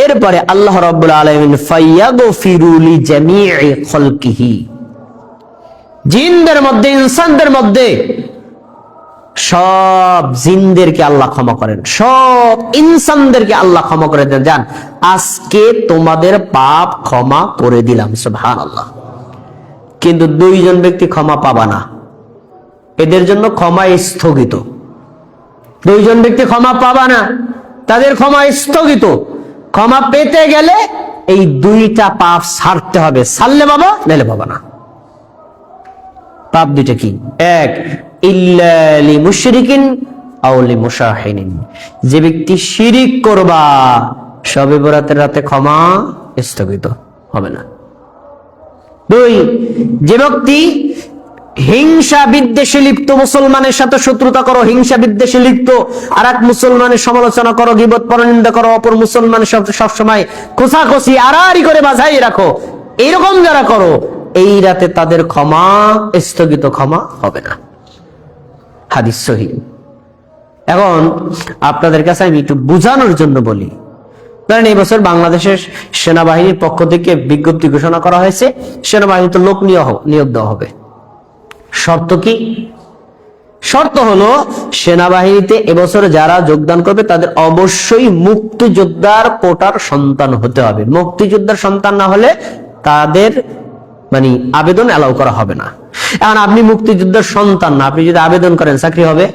এরপরে আল্লাহ রাব্বুল আলামিন ফায়াগফিরু লিজামিই খালকিহি, জিনদের মধ্যে ইনসানদের মধ্যে সব জিনদেরকে আল্লাহ ক্ষমা করেন, সব ইনসানদেরকে আল্লাহ ক্ষমা করে দেন। জান, আজকে তোমাদের পাপ ক্ষমা করে দিলাম। সুবহানাল্লাহ। কিন্তু 2 জন ব্যক্তি ক্ষমা পাবা না, এদের জন্য ক্ষমা স্থগিত। 2 জন ব্যক্তি ক্ষমা পাবা না, তাদের ক্ষমা স্থগিত। ক্ষমা পেতে গেলে এই 2টা পাপ ছাড়তে হবে, ছাড়লে বাবা, নাইলে বাবা না। পাপ 2টা কি? 1, ইল্লা লিমুশরিকিন আও লিমুশাহিনিন, যে ব্যক্তি শিরিক করবা শবে বরাতের রাতে ক্ষমা স্থগিত হবে না। 2, যে ব্যক্তি হিংসা বিদ্বেষে লিপ্ত মুসলমানের সাথে শত্রুতা করো, হিংসা বিদ্বেষে লিপ্ত আর এক মুসলমানের সমালোচনা করো, গীবত পরনিন্দা করো, অপর মুসলমানের সাথে সবসময় খোঁচাখুচি আড়াআড়ি করে বাজাই রাখো, এইরকম যারা করো, এই রাতে তাদের ক্ষমা স্থগিত ক্ষমা হবে না। হাদিস সহিহ। এখন আপনাদের কাছে আমি একটু বুঝানোর জন্য বলি, ধরেন এই বছর বাংলাদেশের সেনাবাহিনীর পক্ষ থেকে বিজ্ঞপ্তি ঘোষণা করা হয়েছে, সেনাবাহিনীতে লোক নিয়োগ দেওয়া হবে। শর্ত কি? শর্ত হলো সেনাবাহিনীতে এবছর যারা যোগদান করবে তাদের অবশ্যই মুক্তিযোদ্ধার কোটার সন্তান হতে হবে। মুক্তিযোদ্ধার সন্তান না হলে তাদের মানে আবেদন অ্যালাউ করা হবে না। এখন আপনি মুক্তিযোদ্ধার সন্তান না, আপনি যদি আবেদন করেন চাকরি হবে?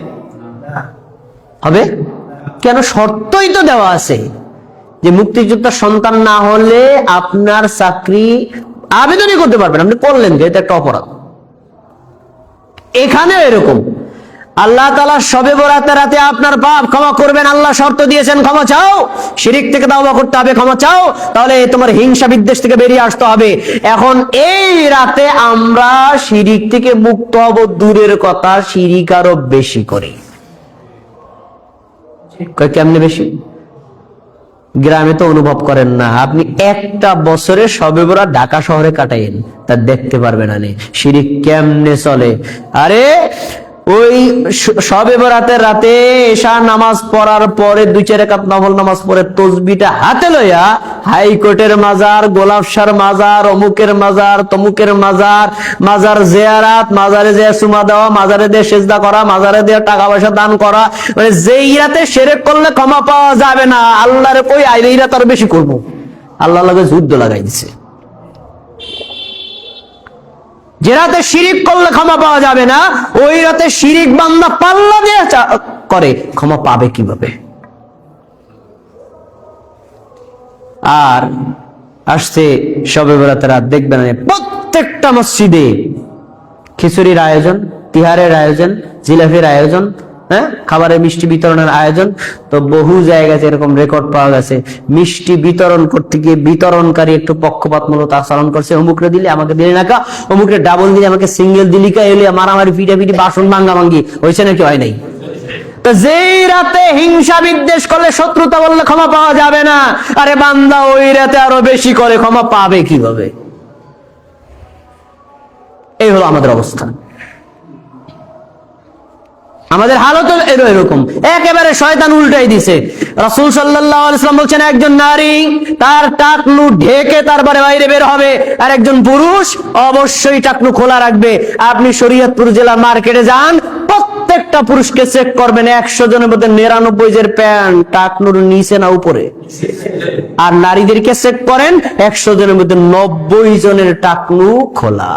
হবে কেন? শর্তই তো দেওয়া আছে যে মুক্তিযোদ্ধার সন্তান না হলে আপনার চাকরি আবেদনই করতে পারবেন। আপনি করলেন যে এটা একটা অপরাধ। এখানে এরকম আল্লাহ তাআলা শবে বরাতের রাতে আপনার পাপ ক্ষমা করবেন, আল্লাহ শর্ত দিয়েছেন ক্ষমা চাও, শিরিক থেকে তওবা করতে হবে, ক্ষমা চাও, তাহলে তোমার হিংসা বিদ্বেষ থেকে বেরিয়ে আসতে হবে। এখন এই রাতে আমরা শিরিক থেকে মুক্ত হব দূরের কথা, শিরিক আরো বেশি করি। কেমনে বেশি? গ্রামে তো অনুভব করেন না, আপনি একটা বছরে শবে বরাত ঢাকা শহরে কাটাইন, তা দেখতে পারবেন না শিরিক কেমনে চলে। আরে ওই শবে বরাতের রাতে এশা নামাজ পড়ার পরে 2-4 রাকাত নফল নামাজ পড়ে তসবিহটা হাতে লইয়া হাইকোর্টের মাজার, গোলাপশার মাজার, অমুকের মাজার, তমুকের মাজার, মাজার জিয়ারাত, মাজারে যেয়ে চুমা দেওয়া, মাজারে দিয়ে সেজদা করা, মাজারে দিয়ে টাকা পয়সা দান করা, মানে যেই রাতে শিরক করলে ক্ষমা পাওয়া যাবে না, আল্লাহর কই আইলে এই রাত আর বেশি করব, আল্লাহ লাগে যুদ্ধ লাগাই দিছে। যে রাতে শিরিক করলে ক্ষমা পাওয়া যাবে না, ওই রাতে শিরিক বান্দা পাল্লা দিয়ে করে, ক্ষমা পাবে কিভাবে? আর আসছে শবে বরাতের রাত, দেখবেন প্রত্যেকটা মসজিদে খিচুড়ির আয়োজন, তিহারের আয়োজন, জিলাপির আয়োজন, হ্যাঁ, খাবারের মিষ্টি বিতরণের আয়োজন। তো বহু জায়গায় এরকম রেকর্ড পাওয়া গেছে, মিষ্টি বিতরণ করতে গিয়ে বিতরণকারী একটু পক্ষপাতমূলক আচরণ করছে, অমুকরে দিলে আমাকে দিলে না কা, অমুকরে ডাবল দিলে আমাকে সিঙ্গেল দিলি কা, এলে মারামারি পিটাপিটি বাসন ভাঙ্গা ভাঙ্গি হয়েছে নাকি হয় নাই? তো যেই রাতে হিংসা বিদ্বেষ করলে, শত্রুতা বললে ক্ষমা পাওয়া যাবে না, আরে বান্দা ওই রাতে আরো বেশি করে, ক্ষমা পাবে কিভাবে? এই হলো আমাদের অবস্থা। আমাদের হালত এরকম, একেবারে শয়তান উল্টাই দিছে। রাসূল সাল্লাল্লাহু আলাইহি ওয়াসাল্লাম বলছেন, একজন নারী তার টাকনু ঢেকে তারপরে বাইরে বের হবে, আর একজন পুরুষ অবশ্যই টাকনু খোলা রাখবে। আপনি শরীয়তপুর জেলা মার্কেটে যান, প্রত্যেকটা পুরুষকে চেক করবেন, 100 জনের মধ্যে 99 জন প্যান্ট টাকনুর নিচে না উপরে, আর নারীদেরকে চেক করেন, 100 জনের মধ্যে 90 জনের টাকনু খোলা।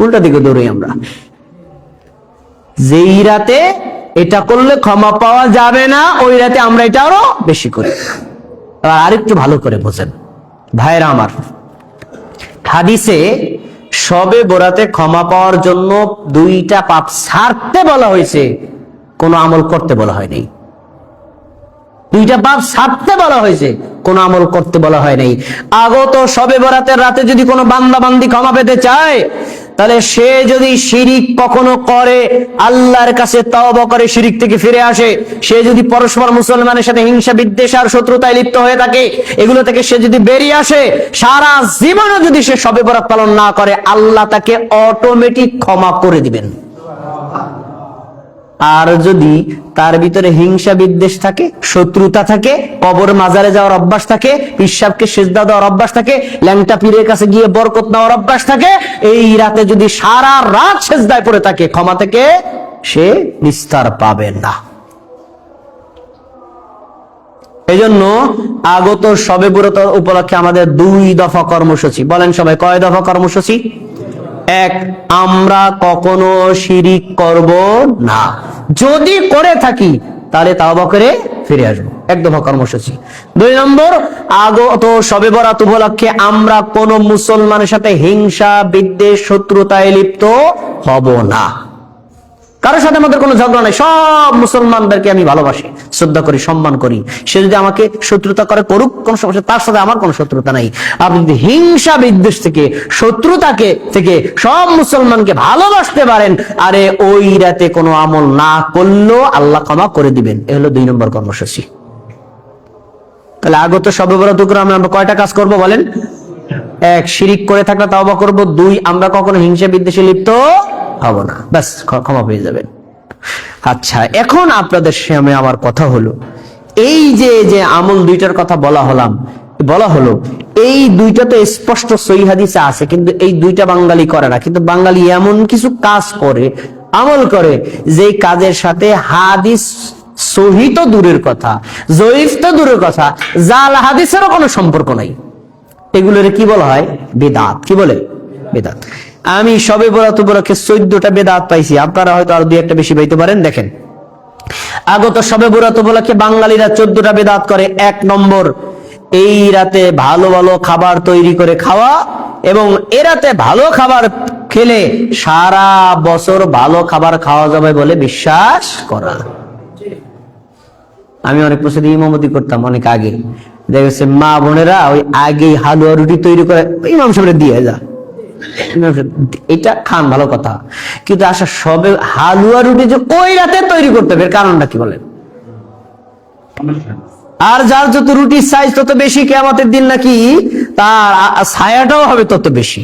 উল্টা দিকে দৌড়ই আমরা। যেই রাতে এটা করলে ক্ষমা পাওয়া যাবে না, ওই রাতে আমরা এটা আরো বেশি করি। আর একটু ভালো করে বোঝেন ভাইরা আমার, হাদিসে শবে বরাতে ক্ষমা পাওয়ার জন্য 2টা পাপ ছাড়তে বলা হয়েছে, কোনো আমল করতে বলা হয়নি। 2টা পাপ ছাড়তে বলা হয়েছে, কোন আমল করতে বলা হয় নাই। আগত শবে বরাতের রাতে যদি কোনো বান্দা বান্দি ক্ষমা পেতে চায়, তাহলে সে যদি শিরিক কখনো করে, আল্লাহর কাছে তওবা করে শিরিক থেকে ফিরে আসে, সে যদি পরস্পর মুসলমানের সাথে হিংসা বিদ্বেষ আর শত্রুতায় লিপ্ত হয়ে থাকে, এগুলো থেকে সে যদি বেরিয়ে আসে, সারা জীবনও যদি সে শবে বরাত পালন না করে, আল্লাহ তাকে অটোমেটিক ক্ষমা করে দিবেন। আর যদি তার ভিতরে হিংসা বিদ্বেষ থাকে, শত্রুতা থাকে, কবর মাজারে যাওয়ার অভ্যাস থাকে, পিশাবকে সিজদা দেওয়ার অভ্যাস থাকে, ল্যাংটা পীরের কাছে গিয়ে বরকত নেওয়ার অভ্যাস থাকে, এই রাতে যদি সারা রাত সিজদায় পড়ে থাকে, ক্ষমা থেকে সে নিস্তার পাবে না। এই জন্য আগত শবে বরাত উপলক্ষে আমাদের 2 দফা কর্মসূচি। বলেন সবাই, কয় দফা কর্মসূচি? 1, আমরা কখনো শিরিক করব না, যদি করে থাকি তাহলে তওবা করে ফিরে আসবো, 1 দফা কর্মসূচি। 2 নম্বর, আগত শবে বরাত উপলক্ষে আমরা কোন মুসলমানের সাথে হিংসা বিদ্বেষ শত্রুতায় লিপ্ত হব না। কারোর সাথে আমাদের কোনো ঝগড়া নাই, সব মুসলমানদেরকে আমি ভালোবাসি, শ্রদ্ধা করি, সম্মান করি। সে যদি আমাকে শত্রুতা করে করুক, কোনো সমস্যা, তার সাথে আমার কোনো শত্রুতা নাই। আপনি যদি হিংসা বিদ্বেষ থেকে, শত্রুতাকে থেকে সব মুসলমানকে ভালোবাসতে পারেন, আরে ওই রাতে কোনো আমল না করলেও আল্লাহ ক্ষমা করে দিবেন। এ হলো 2 নম্বর কর্মসূচি। তাহলে আগত শবে বরাত করে আমরা কয়টা কাজ করব বলেন? 1, শিরিক করে থাকলে তাওবা করব। 2, আমরা কখনো হিংসা বিদ্বেষে লিপ্ত হব না। ব্যাস, ক্ষমা পেয়ে যাবেন। আচ্ছা, এখন আপনাদের সামনে আমার কথা হলো, এই যে আমল 2টার কথা বলা হলো, এই 2টা তো স্পষ্ট সহিহ হাদিসে আছে, কিন্তু এই 2টা বাঙালি করে না। কিন্তু বাঙালি এমন কিছু কাজ করে, আমল করে, যে কাজের সাথে হাদিস সহিহ তো দূরের কথা, জয়ীফ তো দূরের কথা, জাল হাদিসেরও কোনো সম্পর্ক নাই। এগুলোর কি বলা হয়? বিদআত। কি বলে? বিদআত। আমি শবে বরাত উপলক্ষে 14টা বিদআত পাইছি, আপনারা হয়তো আরো 2-1টা বেশি পাইতে পারেন। দেখেন, আগত শবে বরাত উপলক্ষে বাঙালিরা 14টা বিদআত করে। 1 নম্বর, এই রাতে ভালো ভালো খাবার তৈরি করে খাওয়া, এবং এ রাতে ভালো খাবার খেলে সারা বছর ভালো খাবার খাওয়া যাবে বলে বিশ্বাস করা। আমি অনেক বছর ইমামতি করতাম, অনেক আগে। দেখা গেছে মা বোনেরা ওই আগে হালুয়া রুটি তৈরি করে ইমাম সাহেবের দিয়ে যা, এটা খান, ভালো কথা। কিন্তু আচ্ছা, সবে হালুয়া রুটি যে ওই রাতে তৈরি করতে হবে, এর কারণটা কি বলেন? আর যার যত রুটির সাইজ তত বেশি, কিয়ামতের দিন নাকি তার ছায়াটাও হবে তত বেশি,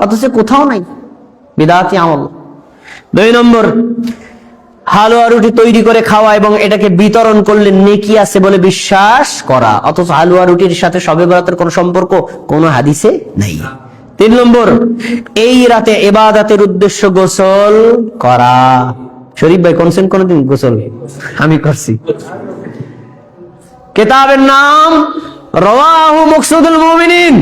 অথচ কোথাও নাই। বিদআতি আমল। 2 নম্বর, হালুয়া রুটি তৈরি করে খাওয়া এবং এটাকে বিতরণ করলে নেকি আছে বলে বিশ্বাস করা, অথচ হালুয়া রুটির সাথে শবে বরাতের কোনো সম্পর্ক কোনো হাদিসে নাই। 3 নম্বর, এই রাতে ইবাদতের উদ্দেশ্য গোসল করা। শরীফ ভাই করছেন কোনদিন গোসল? আমি করছি। কিতাবের নাম রাওয়াহু মুকসুদুল মুমিনিন।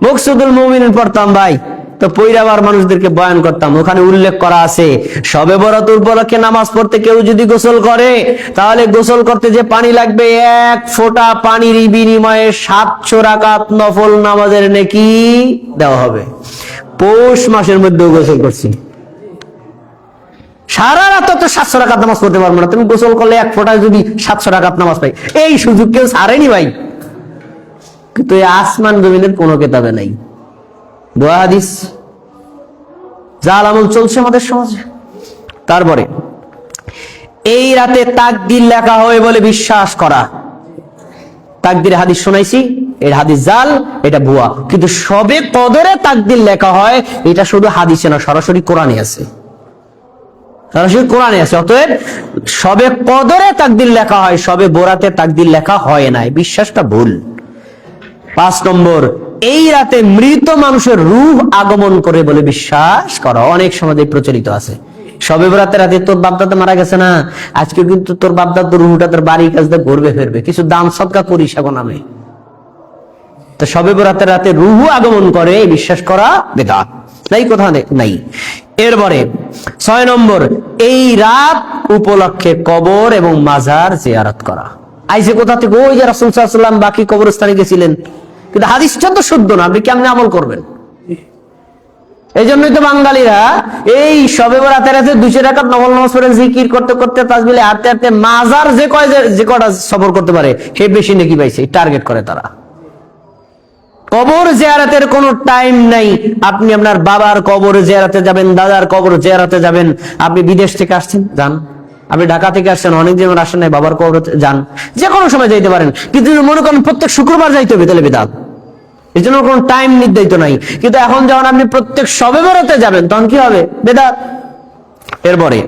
মুকসুদুল মুমিনিন পড়তাম ভাই, তো পয়রাবার মানুষদেরকে বয়ান করতাম। ওখানে উল্লেখ করা আছে, শবে বরাত উপলক্ষে নামাজ পড়তে কেউ যদি গোসল করে, তাহলে গোসল করতে যে পানি লাগবে, 1 ফোঁটা পানির বিনিময়ে 700 রাকাত নফল নামাজের নেকি দেওয়া হবে। পৌষ মাসের মধ্যে গোসল করছি, সারা রাত তো 700 রাকাত নামাজ পড়তে পারবো না, তুমি গোসল করলে 1 ফোঁটায় যদি 700 রাকাত নামাজ পাই, এই সুযোগ কেউ ছাড়েনি ভাই। কিন্তু এই আসমান জমিনের কোনো কিতাবে নাই। দোয়া হাদিস, জাল আমল চলছে আমাদের সমাজে। তারপরে এই রাতে তাকদীর লেখা হয় বলে বিশ্বাস করা। তাকদীর হাদিস শোনাইছি, এর হাদিস জাল, এটা ভুয়া। কিন্তু শবে কদরে তাকদীর লেখা হয়, এটা শুধু হাদিসে না, সরাসরি কোরআনে আছে, সরাসরি কোরআনে আছে। অতএব শবে কদরে তাকদীর লেখা হয়, শবে বরাতে তাকদীর লেখা হয় না, বিশ্বাসটা ভুল। 5 নম্বর, এই রাতে মৃত মানুষের রূহ আগমন করে বলে বিশ্বাস করা। অনেক সমাজে প্রচলিত আছে, শবে বরাতের রাতে তোর বাপদাদা মারা গেছে না, আজকে কিন্তু তোর বাপদাদার রূহটা তোর বাড়ির কাছে ঘুরবে ফিরবে, কিছু দান সদকা করিস এখন আমি। তো শবে বরাতের রাতে রূহ আগমন করে বিশ্বাস করা বিদআত নাই, কোথাও নাই। এরপরে 6 নম্বর, এই রাত উপলক্ষে কবর এবং মাজার জিয়ারত করা। আইসে কোথা থেকে? ওই যে রাসূল সাল্লাল্লাহু আলাইহি ওয়াসাল্লাম বাকি কবরস্থানে গেছিলেন, কিন্তু হাদিসটা তো শুদ্ধ না, আপনি কেমনে আমল করবেন? এই জন্যই তো বাঙালিরা এই শবে বরাতের রাতে 200 রাকাত নফল নামাজ পড়ে জিকির করতে করতে, তাসবিহে হাঁটতে হাঁটতে মাজার যে কয়টা সফর করতে পারে, হে বেশি নেকি পাইছে, টার্গেট করে তারা। কবর জিয়ারতের কোনো টাইম নাই। আপনি আপনার বাবার কবর জিয়ারতে যাবেন, দাদার কবর জিয়ারতে যাবেন। আপনি বিদেশ থেকে আসছেন, যান। আপনি ঢাকা থেকে আসছেন, অনেকদিন আসেন নাই, বাবার কবর যান, যে কোনো সময় যাইতে পারেন। কিন্তু মনে করেন প্রত্যেক শুক্রবার যাইতে হবে, তাহলে বিদআত। এর জন্য কোনো টাইম নির্ধারিত নাই। কিন্তু এখন যখন আপনি প্রত্যেক শবে বরাতে যাবেন, তখন কি হবে? বিদআত। এরপরে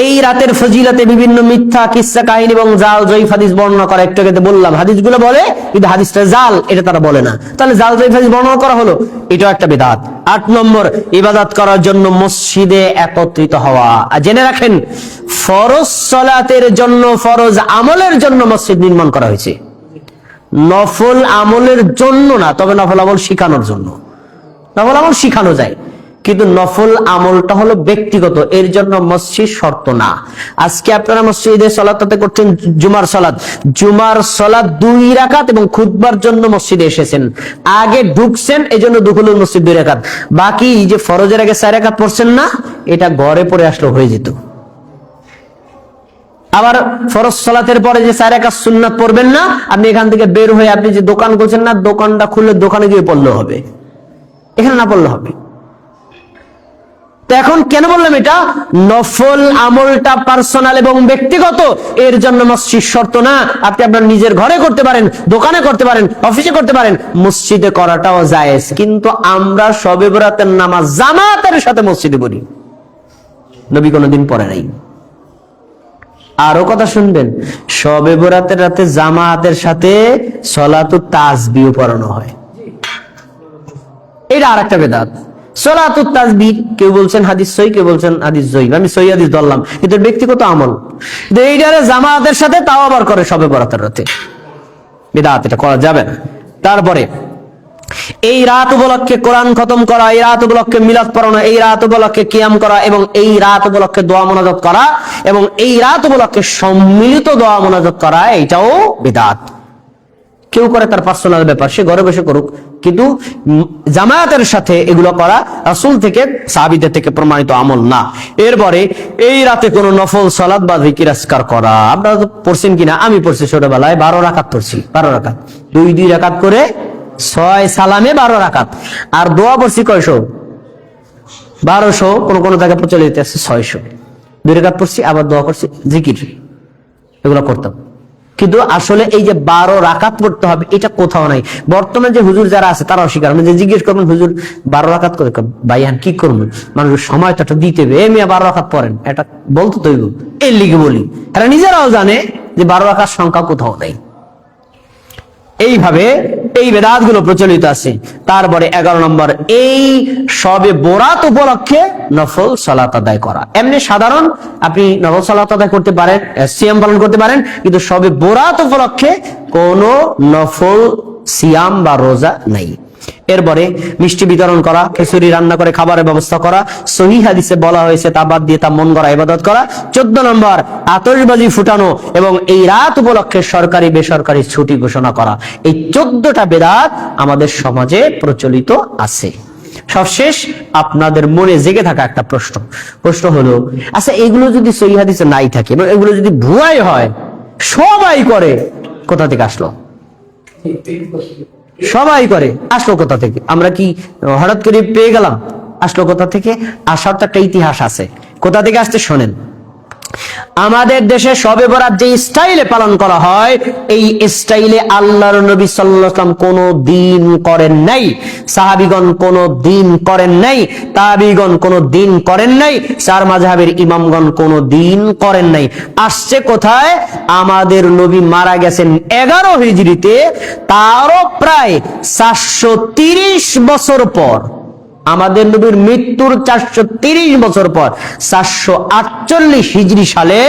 এই রাতের ফজিলতে বিভিন্ন মিথ্যা কিসসা কাহিনী এবং জাল জয়ীফ হাদিস বর্ণনা করা। একটু আগে বললাম হাদিসগুলো বলে, কিন্তু হাদিসটা জাল, এটা তারা বলে না। তাহলে জাল জয়ীফ হাদিস বর্ণনা করা হলো, এটাও একটা বিদআত। 8 নম্বর, ইবাদত করার জন্য মসজিদে একত্রিত হওয়া। আর জেনে রাখেন, ফরজ সালাতের জন্য, ফরজ আমলের জন্য মসজিদ নির্মাণ করা হয়েছে, নফল আমলের জন্য না। তবে নফল আমল শিখানোর জন্য, নফল আমল শিখানো যায়, কিন্তু নফল আমলটা হলো ব্যক্তিগত, এর জন্য মসজিদ শর্ত না। আজকে আপনারা মসজিদে সালাতে করছেন জুমার সালাত, 2 রাকাত এবং খুতবার জন্য মসজিদে এসেছেন, আগে ঢুকছেন, এজন্য দুখুলুল মসজিদ 2 রাকাত। বাকি যে ফরজের আগে 4 রাকাত পড়ছেন না, এটা ঘরে পড়ে আসলে হয়ে যেত। আবার ফরজ সালাতের পরে যে 4 রাকাত সুন্নাত পড়বেন না, আপনি এখান থেকে বের হয়ে আপনি যে দোকান করছেন না, দোকানটা খুলে দোকানে গিয়ে পড়লে হবে, এখানে না পড়লে হবে। তো এখন কেন বললাম এটা? নফল আমলটা পার্সোনাল এবং ব্যক্তিগত, এর জন্য মসজিদ শর্ত না। আপনি আপনার নিজের ঘরে করতে পারেন, দোকানে করতে পারেন, অফিসে করতে পারেন, মসজিদে করাটাও জায়েজ। কিন্তু আমরা শবে বরাতের নামাজ জামাতের সাথে মসজিদে পড়ি, নবী কোনোদিন পড়ে নাই। আরো কথা শুনবেন, শবে বরাতের রাতে জামাতের সাথে সলাতুত তাসবিহ পড়ানো হয়, এটা আরেকটা বেদাত। সলাতুত তাসবিহ কেউ বলছেন হাদিস সহিহ, কেউ বলছেন হাদিস জয়ীফ, আমি সহিহ হাদিস ধরলাম, কিন্তু ব্যক্তিগত আমল। এইটারে জামাতের সাথে তাও আবার করে শবে বরাতের রাতে, বেদাত, এটা করা যাবে না। তারপরে এই রাত উপলক্ষে কোরআন খতম করা, এই রাত উপলক্ষে মিলাদ পড়ানো, এই রাত উপলক্ষে কিয়াম করা, এবং এই রাত উপলক্ষে দোয়া মোনাজাত করা, এবং এই রাত উপলক্ষে সম্মিলিত দোয়া মোনাজাত করা, এটাও বিদআত। কেউ করে তার পার্সোনাল ব্যাপার, সে ঘরে বসে করুক, কিন্তু জামায়াতের সাথে এগুলো করা রাসূল থেকে, সাহাবীদের থেকে প্রমাণিত আমল না। এরপরে এই রাতে কোনো নফল সালাত বা জিকির আজকার করা, আপনারা তো পড়ছেন কিনা, আমি পড়ছি ছোটবেলায় 12 রাকাত পড়ছি, 12 রাকাত, 2 রাকাত করে 6 সালামে 12 রাকাত, আর দোয়া পড়ছি কয়শো, 1200, কোন জায়গায় প্রচলিত আছে 600। 2 রাকাত পড়ছি, আবার দোয়া করছি, জিকির, এগুলো করতাম। কিন্তু আসলে এই যে 12 রাকাত পড়তে হবে, এটা কোথাও নাই। বর্তমানে যে হুজুর যারা আছে তারা অস্বীকার, যে জিজ্ঞেস করবেন হুজুর 12 রাকাত করে, ভাইয়ান কি করবেন, মানুষের সময়টা দিতে হবে, মিয়া 12 রাকাত পড়েন, এটা বলতো তৈব, এর লিগে বলি। এরা নিজেরাও জানে যে 12 রাকাত সংখ্যা কোথাও নাই। এইভাবে এই বেদাত গুলো প্রচলিত আছে। তারপরে 11 নম্বর, এই শবে বরাত উপলক্ষে নফল সালাত আদায় করা। এমনি সাধারণ আপনি নফল সালাত আদায় করতে পারেন, সিয়াম পালন করতে পারেন, কিন্তু শবে বরাত উপলক্ষে কোনো নফল সিয়াম বা রোজা নাই। এরপরে মিষ্টি বিতরণ করা, খিচুড়ি রান্না করে খাবারের ব্যবস্থা করা, সহিহ হাদিসে বলা হয়েছে তা বাদ দিয়ে তা মন গড়া ইবাদত করা। 14 নম্বর, আতশবাজি ফুটানো এবং এই রাত উপলক্ষে সরকারি বেসরকারি ছুটি ঘোষণা করা। এই 14টা বেদাত আমাদের সমাজে প্রচলিত আছে। সবশেষ আপনাদের মনে জেগে থাকা একটা প্রশ্ন হলো, আচ্ছা এগুলো যদি সহিহ হাদিসে নাই থাকে এবং এগুলো যদি ভুয়াই হয়, সবাই করে, কোথা থেকে আসলো? সবাই করে, আসলো কোথা থেকে? আমরা কি হঠাৎ করে পেয়ে গেলাম? আসলো কোথা থেকে? আসার তো একটা ইতিহাস আছে। কোথা থেকে আসছে শোনেন। আমাদের দেশে শবে বরাত যে স্টাইলে পালন করা হয়, এই স্টাইলে আল্লাহর নবী সাল্লাল্লাহু আলাইহি ওয়াসাল্লাম কোনো দিন করেন নাই, সাহাবীগণ কোনো দিন করেন নাই, তাবিগণ কোনো দিন করেন নাই, চার মাযহাবের ইমামগণ কোনো দিন করেন নাই। আসছে কোথায়? আমাদের নবী মারা গেছেন 11 হিজরিতে, তারও প্রায় 430 বছর পর, আমাদের নবীর মৃত্যুর 430 বছর পর 448 হিজরি সালে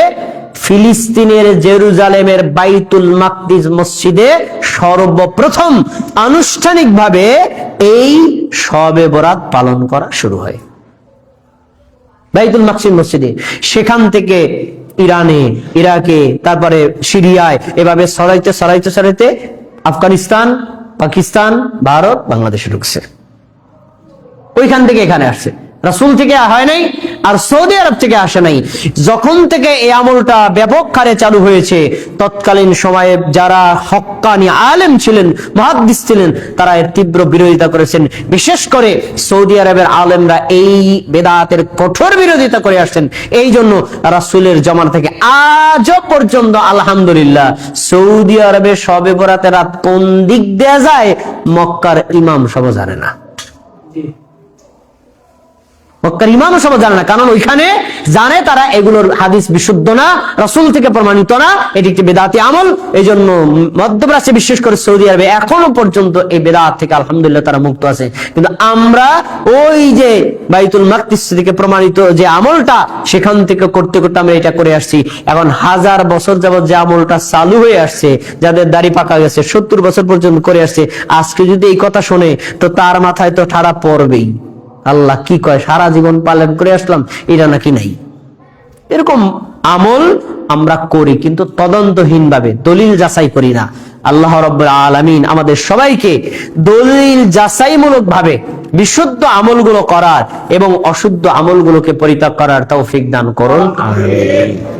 ফিলিস্তিনের জেরুজালেমের বাইতুল মাকদিস মসজিদে সর্বপ্রথম আনুষ্ঠানিকভাবে এই শবে বরাত পালন করা শুরু হয় বাইতুল মাকদিস মসজিদে। সেখান থেকে ইরানে, ইরাকে, তারপরে সিরিয়ায়, এভাবে ছড়াইতে আফগানিস্তান, পাকিস্তান, ভারত, বাংলাদেশে ঢুকছে। ওইখান থেকে এখানে আসছে, রাসূল থেকে হয় নাই, আর সৌদি আরব থেকে আসে নাই। যখন থেকে এই আমলটা ব্যাপক হারে চালু হয়েছে, তৎকালীন সময়ে যারা হক্কানি আলেম ছিলেন, মুহাদ্দিস ছিলেন, তারা এর তীব্র বিরোধিতা করেছেন। বিশেষ করে সৌদি আরবের আলেমরা এই বেদাতের কঠোর বিরোধিতা করে আসছেন। এই জন্য রাসূলের জামানা থেকে আজও পর্যন্ত আলহামদুলিল্লাহ সৌদি আরবে শবে বরাতের রাত কোন দিক দেয়া যায় মক্কার ইমাম সব জানে না, মক্কার ইমাম সব জানে না। কারণ ওইখানে জানে তারা এগুলোর হাদিস বিশুদ্ধ না, রাসূল থেকে প্রমাণিত না, এটি একটি বেদাতি আমল। এই জন্য মধ্যপ্রাচ্যে বিশেষ করে সৌদি আরবে এখনো পর্যন্ত এই বেদাত থেকে আলহামদুলিল্লাহ তারা মুক্ত আছে। কিন্তু আমরা ওই যে বাইতুল মাকদিস থেকে প্রমাণিত যে আমলটা, সেখান থেকে করতে করতে আমরা এটা করে আসছি। এখন 1000 বছর যাবত যে আমলটা চালু হয়ে আসছে, যাদের দাড়ি পাকা গেছে 70 বছর পর্যন্ত করে আসছে, আজকে যদি এই কথা শোনে তো তার মাথায় তো ঠাড়া পড়বেই। আল্লাহ কি কয়, সারা জীবন পালন করে আসলাম, এটা নাকি নাই। এরকম আমল আমরা করি, কিন্তু তদন্তহীন ভাবে, দলিল যাচাই করি না। আল্লাহ রাব্বুল আলামিন আমাদের সবাইকে দলিল যাচাইমূলক ভাবে বিশুদ্ধ আমলগুলো করার এবং অশুদ্ধ আমলগুলোকে পরিত্যাগ করার তৌফিক দান করুন। আমিন।